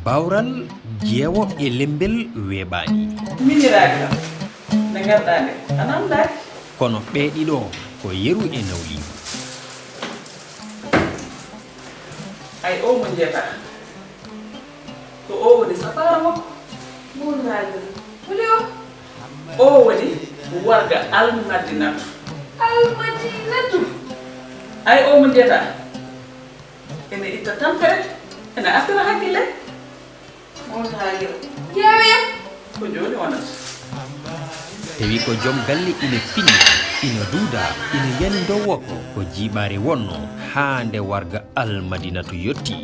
bawral jeewo e lembel weeɓaani miñiraaki lam nde ngarɗaa nde ana anndaaki kono ɓeeɗiɗo ko yeru e nawli ay o mo jeetaa ko o woni safaara makko muunaaji woni o woni warga almadinatu ay o mo jeetaa ene itta tampere ene artira hakkille muunaaji yeewe ko jooni wonata tawi ko joom galle ina finni ina duuda ina yani dowo ko jiiɓaare wonno haa nde warga almadinatu yotti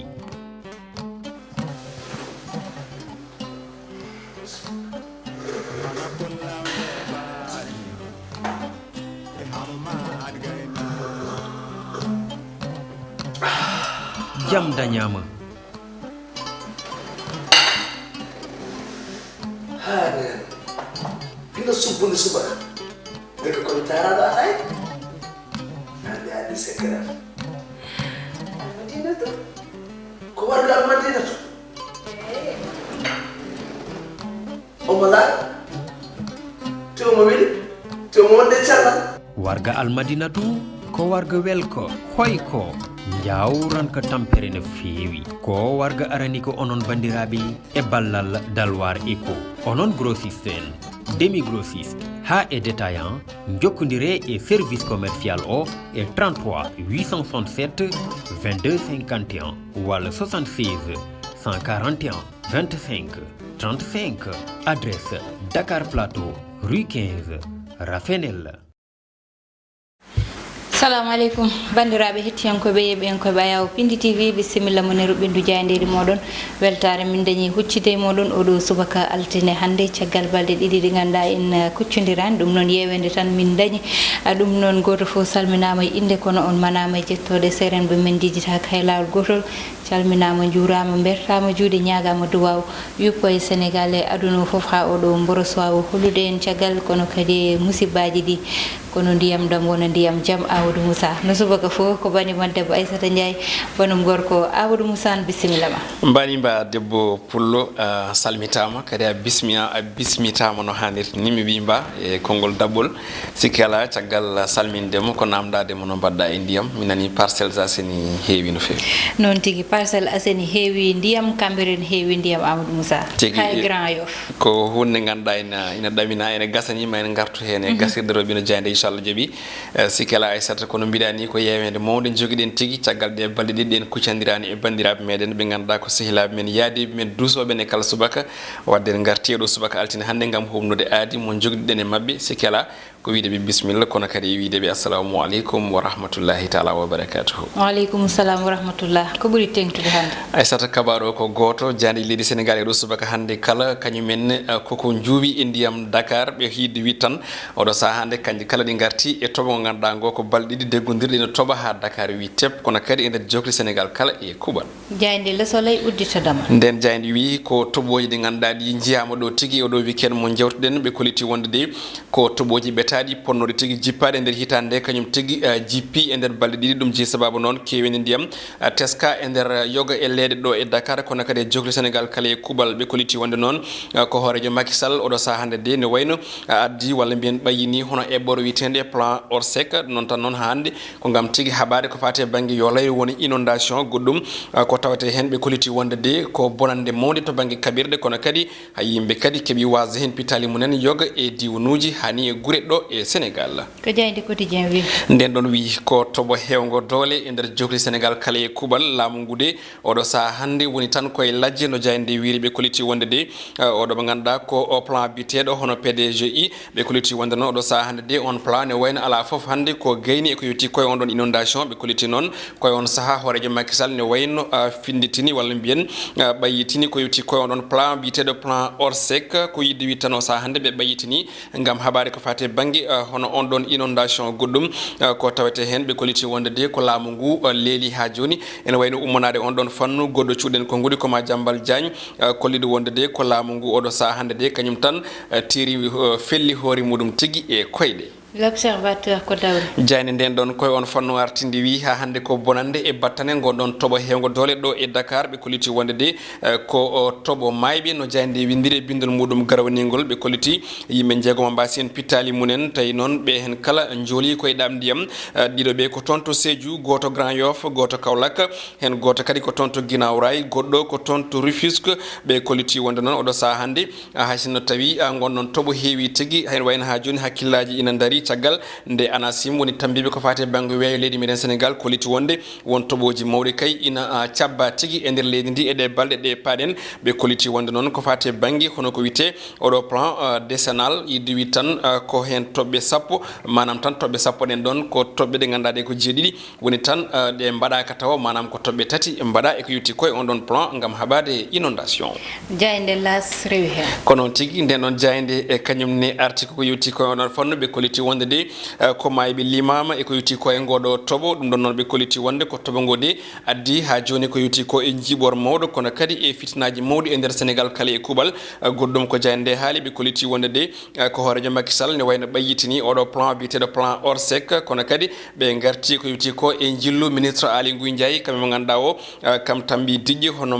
jam dañama Pino subuh suba, mereka kalau cara ada ay, ada segera. Madinah tu, keluarga Madinah tu. Omalah, tu mobil, tu monde cala. warga almadinatu ko warga welko hoyko jawran ko tampere no feewi ko warga arani ko onon bandiraɓe e ballal dalwar eco onon grossiste en demi grossiste ha e détaillant jokkodire e service commercial o e 33 867 22 51 walla 76 141 25 35 adresse Dakar Plateau rue 15 Rafenel. Assalamu alaikum bandiraɓe hettiyankoɓe yeɓiyankoɓe ayaw Pindi TV bisimilla mone ruɓindu jaynderi moɗon weltare min dañi huccide moɗon oɗo subaka altine hande caggal balɗe ɗiɗi ɗi ganduɗa en kuccodirani ɗum noon yewede tan min dañi ɗum noon goto foof salminama e inde kono on manama e jettode serenɓe men jijitaka hay lawol gotol calminama juurama bertama juuɗe ñagama duwaw yuppo e sénégal e aduna foof ha oɗo mboros wawa holude en caggal kono kadi musibbaji ɗi kono ndiyam dam wona ndiyam jaam Amadou Moussa no subaka fof ko bani mon debbo Aissata Ndiaye banum gorko Amadou Moussa bisimilla ma mbani mba debbo pullo salmitama kadi a bismitama no hanirta ni mi wi mba e konngol dabbol sikki ala caggal salmindemo ko namdademo no mbadda e ndiyam mi nani Parcelles Assainies heewi no fewi noon tigui Parcelles Assainies heewi ndiyam Cambérène heewi ndiyam Amadou Moussa hay Grand Yoff ko hunde ganduɗa ina ɗamina ene gasanima ene gartu hen e gasirde robino jayde inchallah jaaɓi sikki ala Aissata kono mbiɗa ni ko yewede mawde joguiɗen tigui caggal de balɗe ɗiɗi en kuccandirani e bandiraɓe meɗen ɓe ganduɗa ko sehilaɓe men yaadiɓe men duusoɓe e kala subaka wadde en garti ɗo subaka altine hande gam homnude aadi mo jogɗiɗen e mabɓe sikki ala ko wideɓe bisimilla kono kadi wideɓe assalamu aleykum wa rahmatullahi taala wa barakatuhu waaleykum salam wa rahmatullah ko ɓuuri tengtude hande Aissata kabaru o ko goto jandi leydi Sénégal e ɗo subaka hande kala kañumen koko juuwi e ndiyam Dakar ɓe hiide wi tan oɗo saaha hande kanƴe kala ɗi garti e toɓo ngo ganduɗa ngo ko balɗe ɗiɗi deggodirɗe no toɓa ha Dakar wi teb kono kadi e nder jokri Sénégal kala e kuuɓal jayde le soleil udditadama nden jaydi wi ko toɓoji ɗi ganduɗa ɗi jiyama ɗo tigui oɗo weekend mo jewtuɗen ɓe koliti wonde de ko toɓoji ɓetaɗi ponnoɗe tigui jippade e nder hitande kañum tigui jippi e nder balɗe ɗiɗi ɗum jeeyi sababu noon kewini ndiyam teska e nder yoga e leeɗe ɗo e Dakar kono kadi e jokri Sénégal kala e kuuɓal ɓe koliti wonde noon ko hoorejo Macky Sall oɗo saaha hande de ne wayno addi walla mbiyen ɓayini hono eɓɓore witende plan Orsec noon tan noon hande ko gam tigui haɓade ko fate banggue yo layru woni inondation goɗɗum ko tawate hen ɓe koliti wonde de ko bonande mawde to banggue kaɓirɗe kono kadi ha yimɓe kadi keeɓi wasde hen pitali mumen yoga e diwanuji hani e guure ɗo e Sénégal ko jayde quotidien wi nden ɗon wi ko toɓo hewgo doole e nder jokri Sénégal kala e kuuɓal laamu ngu de oɗo saaha hande woni tan koye lajje no jayde wiiri ɓe koliti wonde de oɗo ɓe ganduɗa ko o plan biteɗo hono PDGI ɓe koliti wonde noon oɗo saaha hande de on plan ne wayno ala foof hande ko gayni e ko yetti koye on ɗon inondation ɓe koliti noon koye on saaha hoorejo Macky Sall ne wayno finditini walla mbiyen ɓayitini ko yetti koye on ɗon plan biteɗo plan Orsec ko yidde wi tan o saaha hande ɓe ɓayitini gam haɓade ko fate banggue hono on ɗon inondation goɗɗum ko tawete hen ɓe koliti wonde de ko laamu ngu leeli ha joni ene wayno ummonade on ɗon fannu goɗɗo cuuɗen ko guuri koma Jambal Diagne kolliɗo wonde de ko laamu ngu oɗo saaha hande de kañum tan tiri felli hoore muɗum tigui e koyɗe l'observateur ko dawri jayne nden ɗon koye on fanno artindi wi ha hande ko bonande e battane gonɗon toɓo hewgo dole ɗo e Dakar ɓe koliti wonde de ko toɓo mayɓe no jayde windiri e bindol muɗum garawningol ɓe koliti yimɓe jeegoma mbasi en pittali munen tawi noon ɓe hen kala jooli koye ɗam ndiyam ɗiɗo ɓe ko toon to Sédhiou goto Grand Yoff goto Kaolack hen goto kadi ko toon to Guinaw Rail goɗɗo ko toon to Rufisque ɓe koliti wonde noon oɗo saha hande haysinno tawi gonɗon toɓo heewi tigui hen wayno ha joni hakkillaji ina daari caggal nde ANACIM woni tambiɓe ko fate banggue weeyo leydi meɗen Sénégal koliti wonde won toɓoji mawɗi kay ina cabba tigui e nder leydi ndi e ɗe balɗe ɗe paaɗen ɓe koliti wonde noon ko fate banggue hono ko wite oɗo plan décennal yiɗi wi tan ko hen toɓɓe sappo manam tan toɓɓe sappo ɗen ɗon ko toɓɓe ɗe ganduɗa ɗe ko jeeɗiɗi woni tan ɗe mbaɗaka tawa manam ko toɓɓe tati mbaɗa e ko yutti koye on ɗon plan gam haɓade inondation jayde las rewi hen ko noon tigui nden ɗon jayde e kañum ne arti ko yutti koye on ɗon fanno ɓe koliti wonde de ko mayɓe limama e ko yutti koye ngoɗo toɓo ɗum ɗon noon ɓe koliti wonde ko toɓo ngo de addi ha joni ko yutti ko e jiiɓor mawɗo kono kadi e fitnaji mawɗi e nder Sénégal kala e kuuɓal goɗɗum ko jayde nde haali ɓe koliti wonde de ko hoorejo Macky Sall ne wayno ɓayyitini oɗo plan biteɗo plan Orsec kono kadi ɓe garti ko yutti ko e jillu ministre Aly Ngouille Ndiaye kamɓe mo ganduɗa o kam tambi diƴƴe hono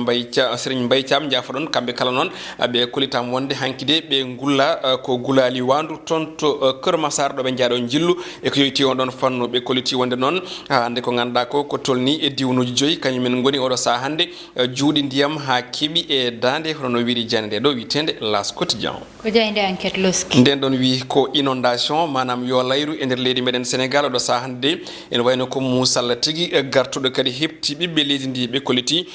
Serigne Mbaye Thiam jafoɗon kamɓe kala noon ɓe kolitama wonde hankkide ɓe gulla ko gulali wandu toon to Keur Massar ɗo ɓe jaaɗo jillu e ko yeyti on ɗon fanno ɓe koliti wonde noon hande ko ganduɗa ko tolni e diwnuji joyyi kañumen goni oɗo saha hande juuɗi ndiyam ha keeɓi e dande hono no wiiri jande nde ɗo witende L'As Quotidien ko jayde enquête loski nden ɗon wi ko inondation manam yo layru e nder leydi meɗen Sénégal oɗo saha hande ene wayno ko musalla tigui gartuɗo kadi hepti ɓiɓɓe leydi ndi ɓe koliti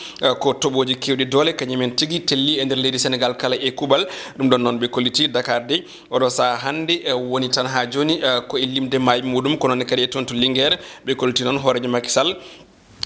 ko toɓoji kewɗi doole kañumen tigui telli e nder leydi Sénégal kala e kuuɓal ɗum ɗon noon ɓe koliti Dakar de oɗo saha hande woni tan ha joni ko e limde maayi muɗum kono ne kadi e toon to Linguére ɓe koliti noon hoorejo Macky Sall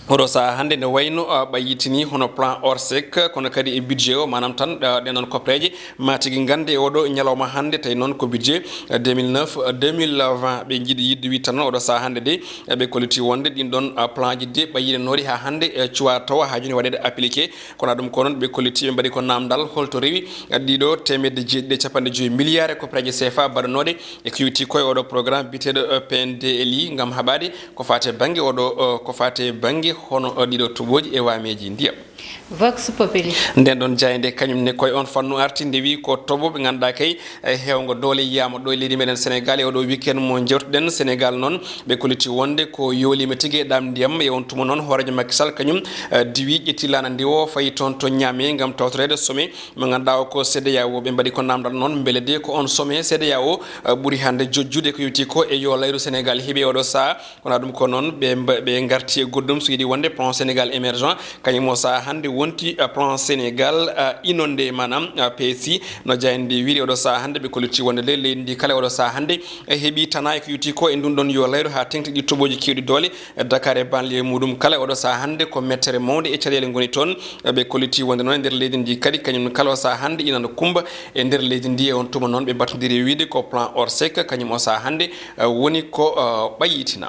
oɗo saha hande ne wayno ɓayyitini hono plan Orsec kono kadi e budget o manam tan ɗenon copreje ma tigui gande oɗo ñalawma hande tawi noon ko budget 2009-2020 ɓe jiiɗi yidde wi tan oɗo saha hande de ɓe koliti wonde ɗin ɗon plan ji de ɓayyinenori ha hande cuwa tawa ha joni waɗede appliqué kono ɗum ko noon ɓe koliti ɓe mbaɗi ko namdal holto rewi ɗiɗo temedde jeeɗiɗi capanɗe joyyi milliard copreje CFA baɗanoɗe e ko yutti koye oɗo programme biteɗo PNDLI gam haɓade ko fate banggue oɗo ko fate banggue hono ɗiɗo toɓoji e wameji ndiyam Vox Populi nden ɗon jayde kañum ne koye on fannu arti nde wi ko toɓo ɓe ganduɗa kay hewgo doole yiyama ɗo e leydi meɗen Sénégal e oɗo weekend mo jewtuɗen Sénégal noon ɓe koliti wonde ko yoolima tigui e ɗam ndiyam e on tuma noon hoorejo Macky Sall kañum diwi ƴetti lana ndi o fayi toon to Niamey gam tawtorede sommet mo ganduɗa o ko CEDEAO ɓe mbaɗi ko namdal noon beele de ko on sommet CEDEAO ɓuuri hande jojjude ko yutti ko e yo layru Sénégal heeɓi oɗo saha kono ɗum ko noon ɓe garti e goɗɗum so yiiɗi wonde plan Sénégal émergent kañum o saha hande wonti plan Sénégal inondé manam PSI no jayande wiiri oɗo saha hande ɓe koliti wonde le leydi ndi kala oɗo saha hande heeɓi tana e ko yutti ko e ndun ɗon yo layru ha tengti ɗi toɓoji kewɗi doole Dakar e banlieue muɗum kala oɗo saha hande ko mettere mawde e caɗele goni toon ɓe koliti wonde noon e nder leydi ndi kadi kañum kala o saha hande inana kumba e nder leydi ndi e on tuma noon ɓe batodiri wiide ko plan Orsec kañum o saha hande woni ko ɓayitina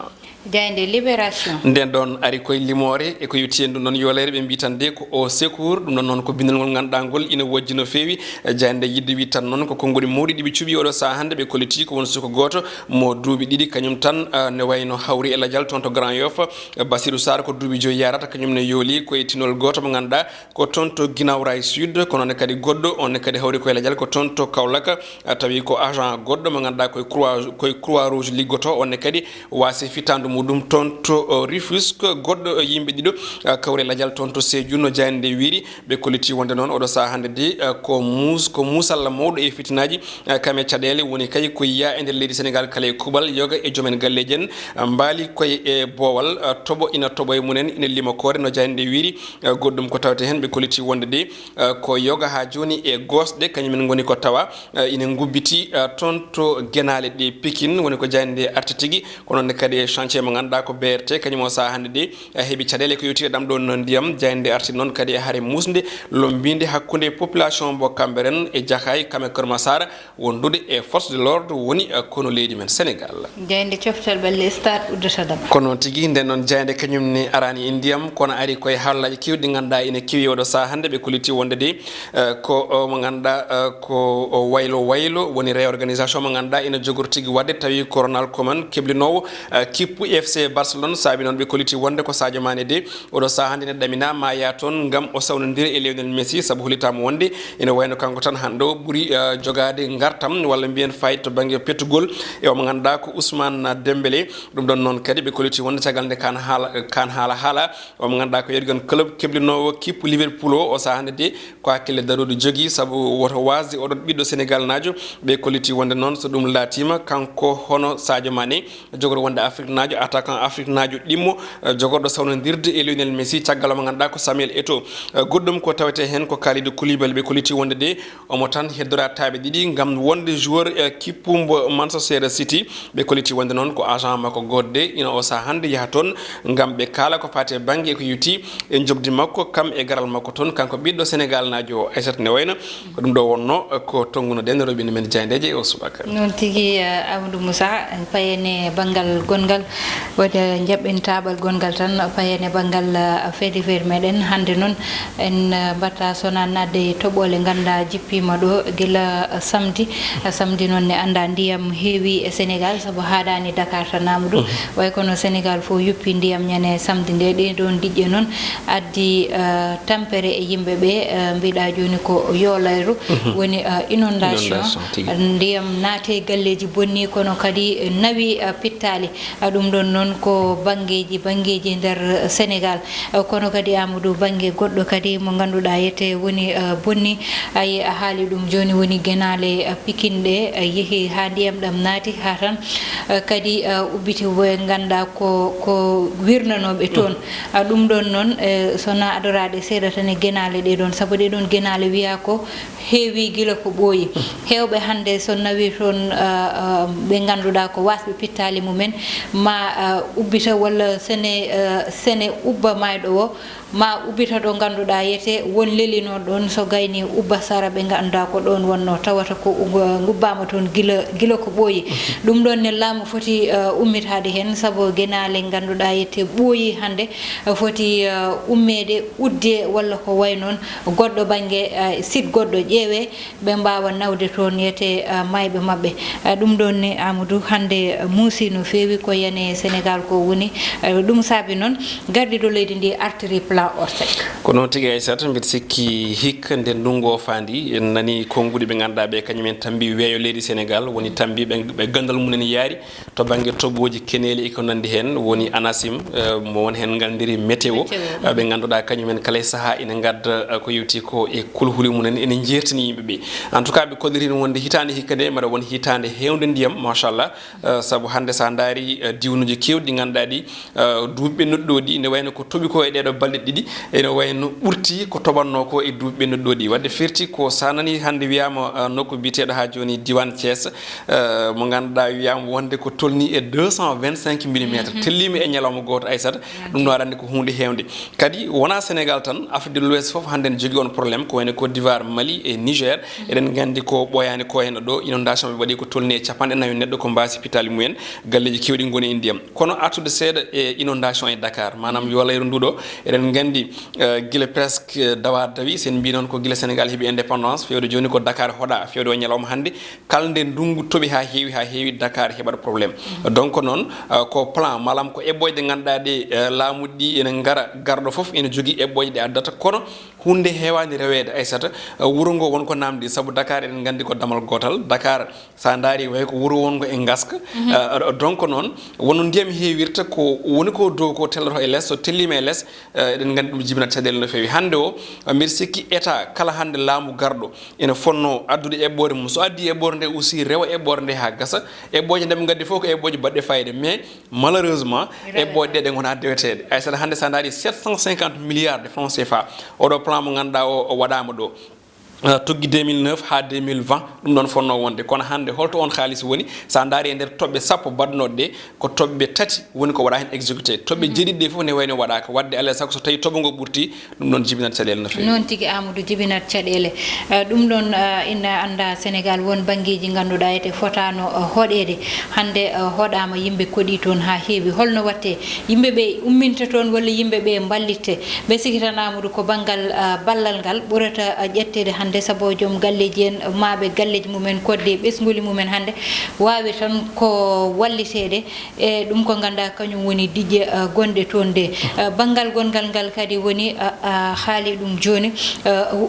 jayde Libération nden ɗon ari koye limore e ko yetti en ɗum ɗon yolere ɓe mbi tan de ko au secours ɗum ɗon noon ko bindal ngol ganduɗa ngol ina wojji no fewi jayde yidde wi tan noon ko konngoli mawɗi ɗiɓe cuuɓi oɗo saha hande ɓe koliti ko woni suko goto mo duuɓi ɗiɗi kañum tan ne wayno hawri e ladial toon to Grand Yoff Bassirou Sarr ko duuɓi joyyi yarata kañum ne yooli koye tinol goto mo ganduɗa ko toon to Guinaw Rail Sud kono ne kadi goɗɗo on ne kadi hawri koye ladial ko toon to Kaolack tawi ko agent goɗɗo mo ganduɗa koye croix rouge liggoto on ne kadi wasi fitandu muɗum toon to Rufisque goɗɗo yimɓe ɗiɗo kawre ladial toon to Sédhiou no jayande wiiri ɓe koliti wonde noon oɗo saha hande de ko musalla mawɗo e fitinaji kame caɗele woni kay ko yiya e nder leydi Sénégal kala e kuuɓal yoga e joomen galleji en mbaali koye e boowal toɓo ina toɓo e munen ina lima kore no jayande wiiri goɗɗum ko tawte hen ɓe koliti wonde de ko yoga ha joni e gosɗe kañumen goni ko tawa ina gubbiti toon to guenale ɗe Pikine woni ko jayande arti tigui ko noonne kadi e chantier mo ganduɗa ko BRT kañum o sa hande de heeɓi caɗele ko yewti ɗam ɗon ndiyam jayde arti noon kadi e haare musde lombinde hakkude population mo Cambérène e Jakay kame Keur Massar wondude e force de l'ordre woni kono leydi men Sénégal jayde coftal balle stade uddata dam kono tigui nden noon jayde kañum ne arani e ndiyam kono ari koye hallaji kewɗi ganduɗa ene kewi oɗo sa hande ɓe koliti wonde de ko mo ganduɗa ko waylo woni réorganisation mo ganduɗa ene jogori tigui wadde tawi coronal commune keblinowo kippu FC Barcelone saabi noon ɓe koliti wonde ko Sadio Mané de oɗo sa hande ne ɗamina ma ya toon gam o sawnodira e Lionel Messi saabu holitama wonde ene wayno kanko tan hande o ɓuuri jogade gartam walla mbiyen fayit to banggue pettugol e omo ganduɗa ko Ousmane Dembélé ɗum ɗon noon kadi ɓe koliti wonde caggal nde kan haala omo ganduɗa ko yergan club keblinowo kippu Liverpool o sa hande de ko hakkille darude jogui saabu woto wasde oɗon ɓiɗɗo Sénégal najo ɓe koliti wonde noon so ɗum laatima kanko hono Sadio Mané jogorɗo wonde Afrique najo attaquant Afrique najo ɗimmo jogorɗo sawnodirde e Lionel Messi caggal mo ganduɗa ko Samuel Eto'o goɗɗum ko tawete hen ko Kalidou Koulibaly ɓe koliti wonde de omo tan heddora taaɓe ɗiɗi gam wonde joueur kippumbo Manchester City ɓe koliti wonde noon ko agent makko godde ina o sa hande yaha toon gam ɓe kaala ko fate banggue e ko yuti e jobdi makko kam e garal makko toon kanko ɓiɗɗo Sénégal najo Aissata ne wayno ko ɗum ɗo wonno ko tonguno den roɓine men jayndeje e o subaka non tigui Amadou Moussa payene banggal gongal wode jaɓɓintaɓal gongal tan payene banggal feedi feere meɗen hande noon en mbatta sona nadde toɓole ganda jippima ɗo guila samedi noon ne anda ndiyam heewi e Sénégal saabu haɗani Dakar tan Amadou way kono Sénégal fo yuppi ndiyam ñane samedi nde ɗe ɗon diƴƴe noon addi tampere e yimɓeɓe mbiɗa joni ko yolayru woni inondation ndiyam naate galleji bonni kono kadi nawi pittali ɗum ɗon noon ko banggueji nder Sénégal kono kadi Amadou banggue goɗɗo kadi mo ganduɗa yete woni bonni ay a haali ɗum joni woni guenale Pikine ɗe yeehi ha ndiyam ɗam naati ha tan kadi ubbiti boye ganda ko wirnanoɓe toon ɗum ɗon noon sona adoraɗe seeɗa tan e guenale ɗe ɗon saabu ɗe ɗon guenale wiya ko heewi guila ko ɓooyi hewɓe hande so nawi toon ɓe ganduɗa ko wasɓe pittali mumen ma ubbita walla sene ubba mayɗo o ma ubbita ɗo ganduɗa yete won lelino ɗon so gayni ubba sara ɓe ganduɗa ko ɗon wonno tawata ko gubbama toon guila ko ɓooyi ɗum ɗon ne laamu foti ummitade hen saabu guenale ganduɗa yete ɓooyi hande foti ummede udde walla ko way noon goɗɗo banggue site goɗɗo ƴeewe ɓe mbawa nawde toon yete mayɓe mabɓe ɗum ɗon ne Amadou hande muusi no fewi ko yane Sénégal ko woni ɗum saabi noon gardiɗo leydi ndi artiri plan Orsec ko noon tigui Aissata mbiɗa sikki hikka nde ndungu o fandi en nani konguɗi ɓe ganduɗa ɓe kañumen tambi weeyo leydi Sénégal woni tambi ɓe gandal mumen yaari to banggue toɓoji keneli eko nandi hen woni ANACIM mo won hen gandiri météo ɓe ganduɗa kañumen kala e saaha ina gadda ko yewti ko e kulhuli mumen ene jertini yimɓeɓe en tout cas ɓe kollirino wonde hitande hikka nde mbaɗa won hitande hewde ndiyam machallah saabu hande sa daari diwnuji kewɗi ɗi ganduɗa ɗi duuɓi ɓennuɗo ɗi ne wayno ko tooɓi ko e ɗeɗo balɗe ɗiɗi ene wayno ɓurti ko toɓanno ko e duuɓi ɓennuɗo ɗi wadde firti ko sanani hande wiyama nokku biteɗo ha joni diwan Thiès mo ganduɗa wiyama wonde ko tolni e 225 mm tellima e ñalawma goto Aissata ɗum ɗo aɗa andi ko hunde hewde kadi wona Sénégal tan Afrique de l'Ouest foof hande ne jogui on probléme ko wayno Côte d'Ivoire Mali e Niger eɗen gandi ko ɓoyani ko henno ɗo inondation ɓe waɗi ko tolni e 40 neɗɗo ko mbasi pitali mumen galleji kewɗi goni e ndiyam kono artude seeɗa e inondation e Dakar manam yolayru nduɗo eɗen gandi guila presque dawa dawi sen mbi noon ko guila Sénégal heeɓi indépendance fewde joni ko Dakar hoɗa fewde o ñalawma hande kala nde ndungu tooɓi ha heewi Dakar heɓat probléme donc noon ko plan malam ko eɓɓoje ɗe ganduɗa ɗe laamuɗi ɗi ene gara garɗo foof ene jogui eɓɓoje ɗe addata kono hunde hewani rewede Aissata wuuro ngo wonko namdi saabu Dakar eɗen gandi ko damal gotal Dakar sa daari way ko wuuro wongo e gaska donc noon wono ndiyam heewirta ko woni ko dow ko telloto e less so tellima e less eɗen gandi ɗum jibinat caɗele no fewi hande o mbiɗa sikki état kala hande laamu garɗo ene fonno addude eɓɓore mum so addi eɓɓore nde aussi rewa eɓɓore nde ha gasa eɓɓoje ndeɓe gaddi fof ko eɓɓoje baɗɗe fayida mais malheureusement eɓɓoje ɗe ɗe gona dewetede Aissata hande sa daari 750 milliards de francs CFA oɗo plan mo ganduɗa o waɗama ɗo toggi 2009 ha 2020 ɗum ɗon fonno wonde kono hande holto on xaalis woni sa daari e nder toɓɓe sappo badnoɗe ɗe ko toɓɓe tati woni ko waɗa hen exécuté toɓɓe jeeɗiɗi ɗe fof ne wayno waɗaka wadde alay saago so tawi toɓo ngo ɓurti ɗum ɗon jibinat caɗele no fewi noon tigui Amadou jibinat caɗele ɗum ɗon ina anda Sénégal won banggueji ganduɗa ete fotano hoɗede hande hoɗama yimɓe koɗi toon ha heewi holno watte yimɓeɓe umminta toon walla yimɓeɓe ballitte ɓe sigi tan Amadou ko banggal ballal ngal ɓurata ƴettede hande sabo joom galleji en maɓe galleji mumen kodde ɓesguli mumen hande wawi tan ko wallitede e ɗum ko ganda kañum woni dijje gonɗe toon nde banggal gongal ngal kadi woni haali ɗum joni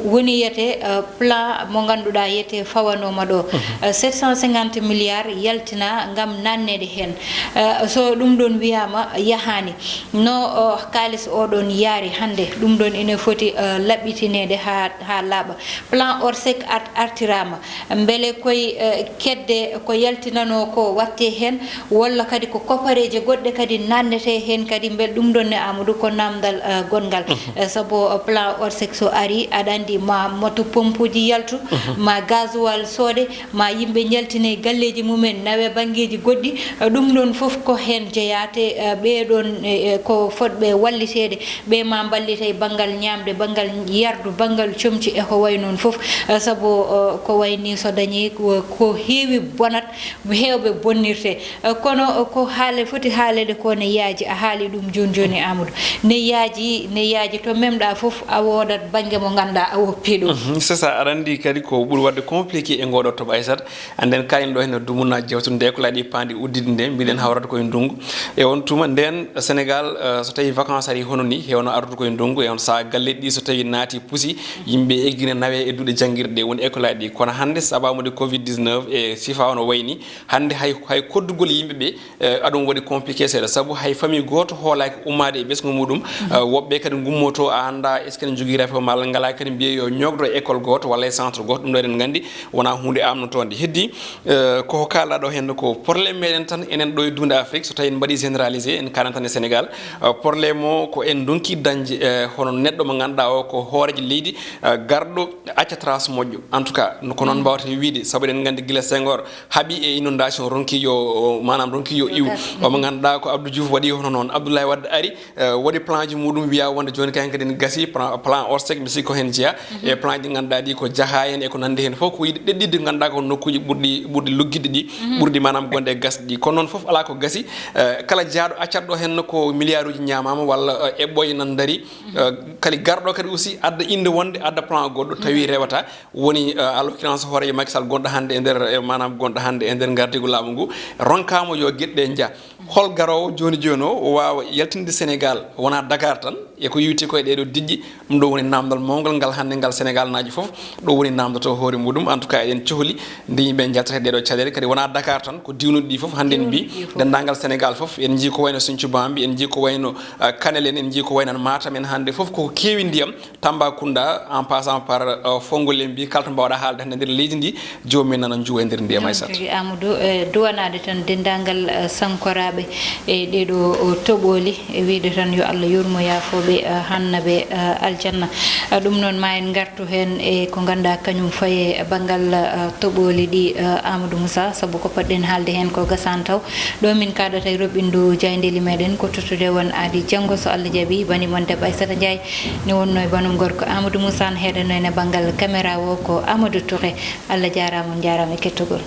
woni yete plan mo ganduɗa yete fawanoma ɗo 750 milliards yaltina gam nannede hen so ɗum ɗon wiyama yahani no kalis oɗon yaari hande ɗum ɗon ene foti laɓɓitinede ha laaɓa plan orsec artirama beele koye kedde ko yaltinano ko watte hen walla kadi ko kopareje goɗɗe kadi nannete hen kadi beele ɗum ɗon ne Amadou ko namdal gongal saabu plan orsec so ari aɗa andi ma moto pompuji yaltu ma gasoil soode ma yimɓe jaltine galleji mumen nawe banggueji goɗɗi ɗum ɗon foof ko hen jeeyate ɓeɗon ko fotɓe wallitede ɓe ma ballite banggal ñamde banggal yardu banggal comci e ko way noon foof saabu ko wayni so dañi ko heewi bonat hewɓe bonnirte kono ko haale foti haalede ko ne yaaji a haali ɗum joni Amadou ne yaaji to memɗa foof a wodat banggue mo ganduɗa a woppi ɗum c'est ça aɗa andi kadi ko ɓuuri wadde compliqué e ngoɗo toɓa Aissata anden kayen ɗo hene dumunnaji jewtude ko laaɗi pandi uddide nde mbiɗen hawrata koye ndungu e on tuma nden Sénégal so tawi vacances ari hono ni hewno ardude koye ndungu e on sa galleji ɗi so tawi naati puusi yimɓe eggine nawe e duuɗe jangguirɗe woni école aji ɗi kono hande sababude covid 19 e sifa ono wayni hande hay koddugol yimɓeɓe aɗum waɗi compliqué seeɗa saabu hay famille goto hoolaki ummade e ɓesgu muɗum woɓɓe kadi gummoto a anda est ce que ne jogui rafi malla ngala kadi mbiye yo ñogdo école goto walla e centre goto ɗum ɗo eɗen gandi wona hunde amnotonde heddi koko kalɗa ɗo henna ko probléme meɗen tan enen ɗo e dunde Afrique so tawi en mbaɗi généralisé en kanan tan e Sénégal probléme o ko en donki dañde hono neɗɗo mo ganduɗa o ko hoorejo leydi garɗo acca trace moƴƴo en tout cas ko noon mbawata wiide saabu eɗen gandi guila Senghor haaɓi e inondation ronki yo manam ronki yo iw omo ganduɗa ko Abdou Diouf waɗi hono noon Abdoulaye Wade ari waɗi plan ji muɗum wiya wonde joni kayen kadi ne gasi plan orsec mi sikki ko hen jeeya e plan ji ganduɗa ɗi ko jaaha hen e ko nandi hen foof ko yiiɗi ɗeɗɗidde ganduɗa ko nokkuji ɓurɗi luggidde ɗi ɓurɗi manam gonde e gasɗe ɗi kono noon foof ala ko gasi kala jaaɗo accatɗo hen ko milliard uji ñamama walla eɓɓoye nan daari kadi garɗo kadi aussi adda inde wonde adda plan goɗɗo tawi rewata woni à l'occurrence hoorejo Macky Sall gonɗo hande e nder manam gonɗo hande e nder gardigu laamu ngu ronkama yo gueɗɗe jaa hol garowo joni o wawa yaltinde Sénégal wona Dakar tan e ko yiwti koye ɗeɗo dijji ɗum ɗo woni namdal mawgal ngal hande ngal Sénégal naji foof ɗo woni namdoto hoore muɗum en tout cas eɗen cohli nde yimɓe jaltata ɗeɗo caɗele kadi wona Dakar tan ko diwnuɗi ɗi foof hande en mbi dendagal Sénégal foof en jii ko wayno Sinthiou Bambi en jii ko wayno Kanel en jii ko wayno Matam en hande foof koko kewi ndiyam Tambacounda en passant par Fongol en mbi kala to mbawɗa haalde hande nder leydi ndi jomumen nana juwa e nder ndiyam Aissata Amadou duwanade tan dendagal sankoraɓe e ɗeɗo toɓoli e wiide tan yo Allah yurmo yafoɓe hannaɓe aljanna ɗum noon ma en gartu hen e ko ganduɗa kañum faye banggal toɓoli ɗi Amadou Moussa saabu ko poɗɗen haalde hen ko gasan taw ɗo min kaɗata e roɓɓindu jayndeli meɗen ko tottude won aadi janggo so Allah jaaɓi bani mon debbo Aissata Ndiaye ne wonno e banum gorko Amadou Moussa ne heɗano en e banggal caméra o ko Amadou Touré Allah jarama on jarama e kettogol